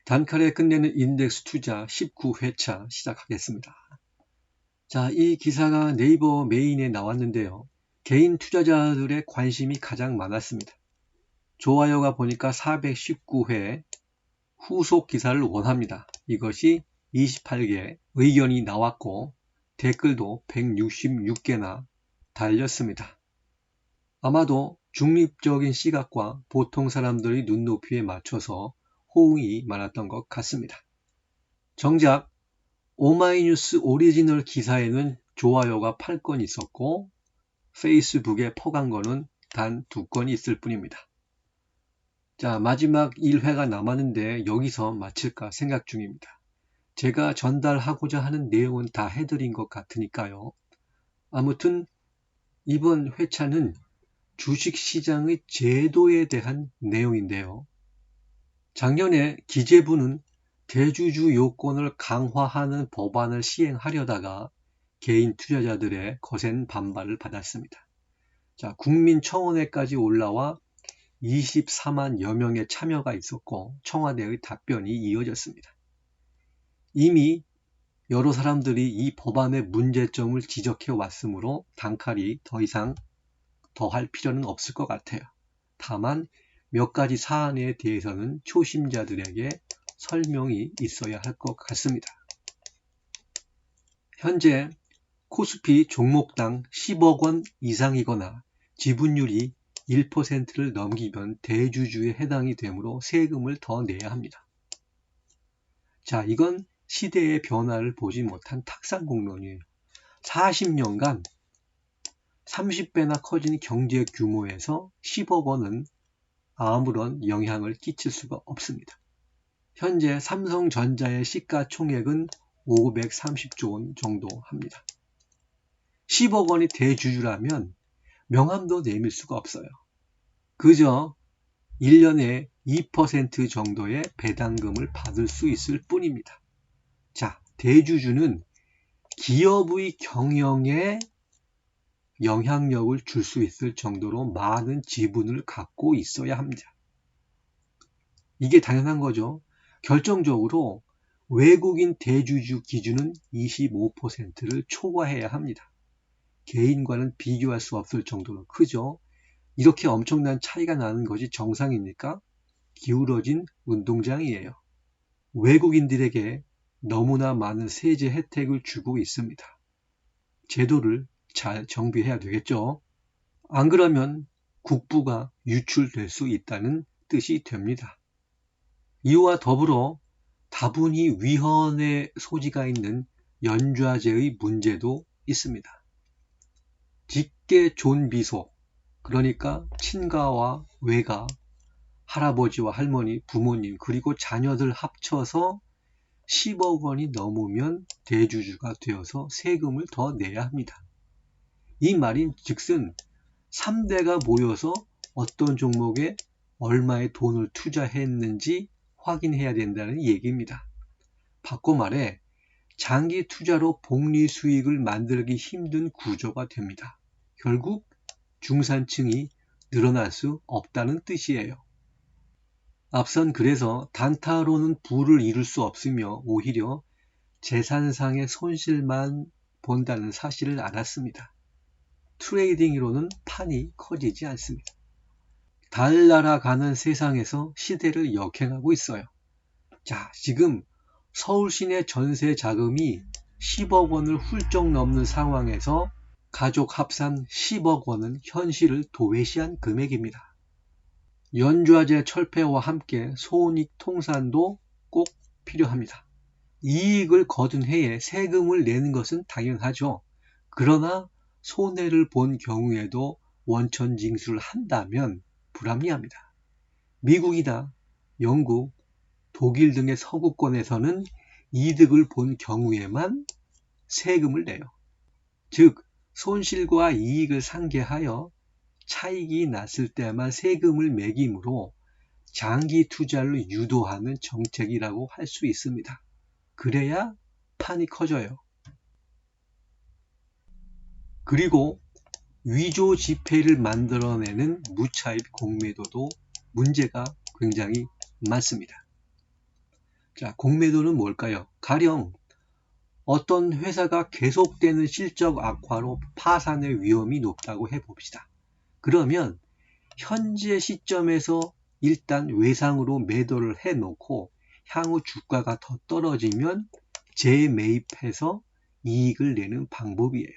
단칼에 끝내는 인덱스 투자 19회차 시작하겠습니다. 자, 이 기사가 네이버 메인에 나왔는데요. 개인 투자자들의 관심이 가장 많았습니다. 좋아요가 보니까 419회 후속 기사를 원합니다. 이것이 28개 의견이 나왔고 댓글도 166개나 달렸습니다. 아마도 중립적인 시각과 보통 사람들의 눈높이에 맞춰서 호응이 많았던 것 같습니다. 정작 오마이뉴스 오리지널 기사에는 좋아요가 8건 있었고 페이스북에 퍼간 거는 단 2건이 있을 뿐입니다. 자, 마지막 1회가 남았는데 여기서 마칠까 생각 중입니다. 제가 전달하고자 하는 내용은 다 해드린 것 같으니까요. 아무튼 이번 회차는 주식시장의 제도에 대한 내용인데요. 작년에 기재부는 대주주 요건을 강화하는 법안을 시행하려다가 개인 투자자들의 거센 반발을 받았습니다. 자, 국민청원회까지 올라와 24만여 명의 참여가 있었고 청와대의 답변이 이어졌습니다. 이미 여러 사람들이 이 법안의 문제점을 지적해 왔으므로 단칼이 더 이상 더할 필요는 없을 것 같아요. 다만 몇 가지 사안에 대해서는 초심자들에게 설명이 있어야 할 것 같습니다. 현재 코스피 종목당 10억 원 이상이거나 지분율이 1%를 넘기면 대주주에 해당이 되므로 세금을 더 내야 합니다. 자, 이건 시대의 변화를 보지 못한 탁상공론이에요. 40년간 30배나 커진 경제 규모에서 10억 원은 아무런 영향을 끼칠 수가 없습니다. 현재 삼성전자의 시가총액은 530조 원 정도 합니다. 10억 원이 대주주라면 명함도 내밀 수가 없어요. 그저 1년에 2% 정도의 배당금을 받을 수 있을 뿐입니다. 자, 대주주는 기업의 경영에 영향력을 줄 수 있을 정도로 많은 지분을 갖고 있어야 합니다. 이게 당연한 거죠. 결정적으로 외국인 대주주 기준은 25%를 초과해야 합니다. 개인과는 비교할 수 없을 정도로 크죠. 이렇게 엄청난 차이가 나는 것이 정상입니까? 기울어진 운동장이에요. 외국인들에게 너무나 많은 세제 혜택을 주고 있습니다. 제도를 잘 정비해야 되겠죠. 안 그러면 국부가 유출될 수 있다는 뜻이 됩니다. 이와 더불어 다분히 위헌의 소지가 있는 연좌제의 문제도 있습니다. 직계 존비속, 그러니까 친가와 외가, 할아버지와 할머니, 부모님, 그리고 자녀들 합쳐서 10억 원이 넘으면 대주주가 되어서 세금을 더 내야 합니다. 이 말인 즉슨 3대가 모여서 어떤 종목에 얼마의 돈을 투자했는지 확인해야 된다는 얘기입니다. 바꿔 말해 장기 투자로 복리 수익을 만들기 힘든 구조가 됩니다. 결국 중산층이 늘어날 수 없다는 뜻이에요. 앞선 그래서 단타로는 부를 이룰 수 없으며 오히려 재산상의 손실만 본다는 사실을 알았습니다. 트레이딩으로는 판이 커지지 않습니다. 달나라가는 세상에서 시대를 역행하고 있어요. 자, 지금 서울 시내 전세 자금이 10억 원을 훌쩍 넘는 상황에서 가족 합산 10억 원은 현실을 도외시한 금액입니다. 연좌제 철폐와 함께 손익 통산도 꼭 필요합니다. 이익을 거둔 해에 세금을 내는 것은 당연하죠. 그러나 손해를 본 경우에도 원천 징수를 한다면 불합리합니다. 미국이나 영국, 독일 등의 서구권에서는 이득을 본 경우에만 세금을 내요. 즉, 손실과 이익을 상계하여 차익이 났을 때만 세금을 매기므로 장기 투자를 유도하는 정책이라고 할 수 있습니다. 그래야 판이 커져요. 그리고 위조 지폐를 만들어내는 무차입 공매도도 문제가 굉장히 많습니다. 자, 공매도는 뭘까요? 가령 어떤 회사가 계속되는 실적 악화로 파산의 위험이 높다고 해봅시다. 그러면 현재 시점에서 일단 외상으로 매도를 해놓고 향후 주가가 더 떨어지면 재매입해서 이익을 내는 방법이에요.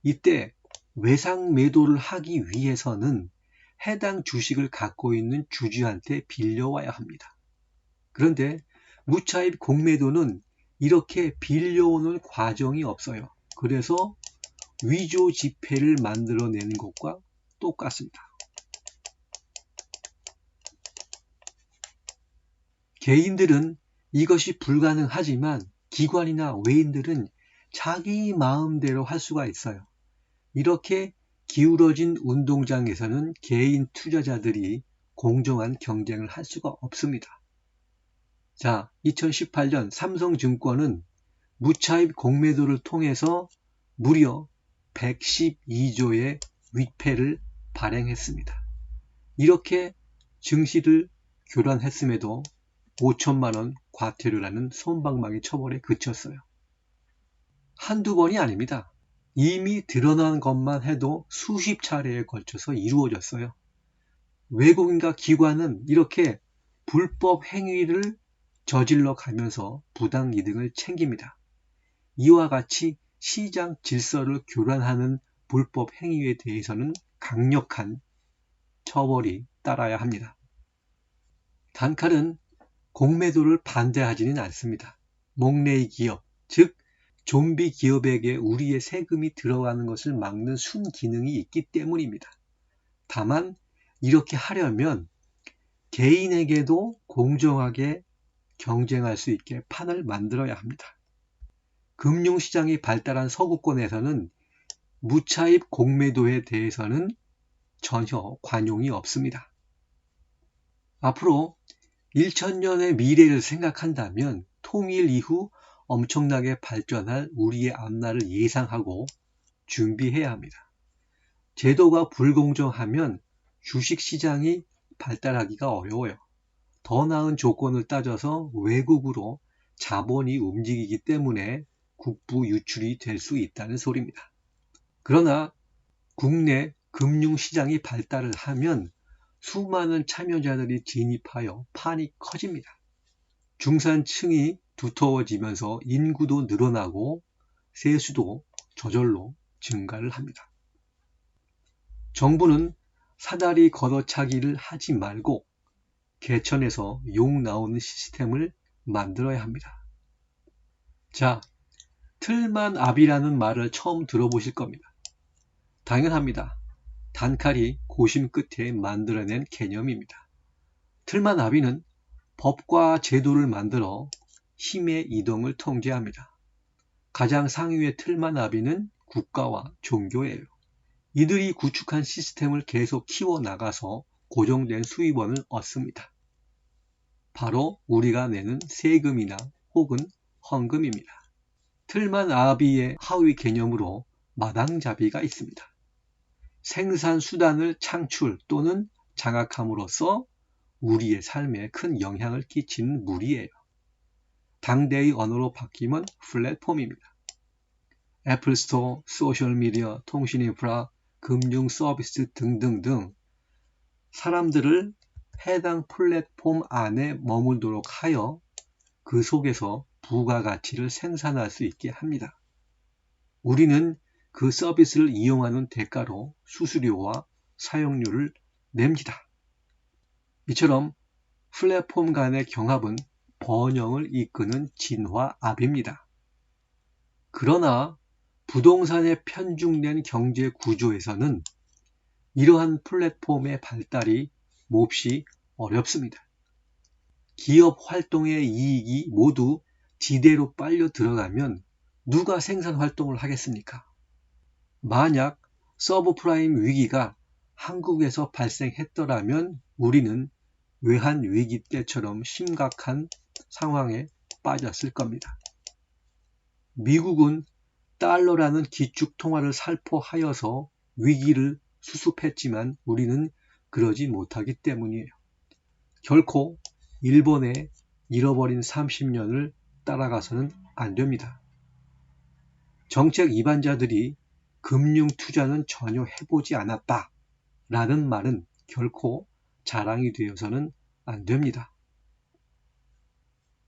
이때 외상 매도를 하기 위해서는 해당 주식을 갖고 있는 주주한테 빌려와야 합니다. 그런데 무차입 공매도는 이렇게 빌려오는 과정이 없어요. 그래서 위조 지폐를 만들어내는 것과 똑같습니다. 개인들은 이것이 불가능하지만 기관이나 외인들은 자기 마음대로 할 수가 있어요. 이렇게 기울어진 운동장에서는 개인 투자자들이 공정한 경쟁을 할 수가 없습니다. 자, 2018년 삼성증권은 무차입 공매도를 통해서 무려 112조의 위패를 발행했습니다. 이렇게 증시를 교란했음에도 5천만원 과태료라는 솜방망이 처벌에 그쳤어요. 한두 번이 아닙니다. 이미 드러난 것만 해도 수십 차례에 걸쳐서 이루어졌어요. 외국인과 기관은 이렇게 불법 행위를 저질러 가면서 부당 이득을 챙깁니다. 이와 같이 시장 질서를 교란하는 불법 행위에 대해서는 강력한 처벌이 따라야 합니다. 단칼은 공매도를 반대하지는 않습니다. 목레이 기업, 즉 좀비 기업에게 우리의 세금이 들어가는 것을 막는 순기능이 있기 때문입니다. 다만 이렇게 하려면 개인에게도 공정하게 경쟁할 수 있게 판을 만들어야 합니다. 금융시장이 발달한 서구권에서는 무차입 공매도에 대해서는 전혀 관용이 없습니다. 앞으로 1000년의 미래를 생각한다면 통일 이후 엄청나게 발전할 우리의 앞날을 예상하고 준비해야 합니다. 제도가 불공정하면 주식시장이 발달하기가 어려워요. 더 나은 조건을 따져서 외국으로 자본이 움직이기 때문에 국부 유출이 될 수 있다는 소리입니다. 그러나 국내 금융시장이 발달을 하면 수많은 참여자들이 진입하여 판이 커집니다. 중산층이 두터워지면서 인구도 늘어나고 세수도 저절로 증가를 합니다. 정부는 사다리 걷어차기를 하지 말고 개천에서 용 나오는 시스템을 만들어야 합니다. 자, 틀만 압이라는 말을 처음 들어보실 겁니다. 당연합니다. 단칼이 고심 끝에 만들어낸 개념입니다. 틀만 압이는 법과 제도를 만들어 힘의 이동을 통제합니다. 가장 상위의 틀만 압이는 국가와 종교예요. 이들이 구축한 시스템을 계속 키워나가서 고정된 수입원을 얻습니다. 바로 우리가 내는 세금이나 혹은 헌금입니다. 틀만 아비의 하위 개념으로 마당잡이가 있습니다. 생산 수단을 창출 또는 장악함으로써 우리의 삶에 큰 영향을 끼치는 무리예요. 당대의 언어로 바뀌면 플랫폼입니다. 애플스토어, 소셜미디어, 통신인프라, 금융 서비스 등등등 사람들을 해당 플랫폼 안에 머물도록 하여 그 속에서 부가가치를 생산할 수 있게 합니다. 우리는 그 서비스를 이용하는 대가로 수수료와 사용료를 냅니다. 이처럼 플랫폼 간의 경합은 번영을 이끄는 진화압입니다. 그러나 부동산에 편중된 경제 구조에서는 이러한 플랫폼의 발달이 몹시 어렵습니다. 기업 활동의 이익이 모두 지대로 빨려 들어가면 누가 생산 활동을 하겠습니까? 만약 서브프라임 위기가 한국에서 발생했더라면 우리는 외환위기 때처럼 심각한 상황에 빠졌을 겁니다. 미국은 달러라는 기축통화를 살포하여서 위기를 수습했지만 우리는 그러지 못하기 때문이에요. 결코 일본의 잃어버린 30년을 따라가서는 안 됩니다. 정책 이반자들이 금융 투자는 전혀 해보지 않았다 라는 말은 결코 자랑이 되어서는 안 됩니다.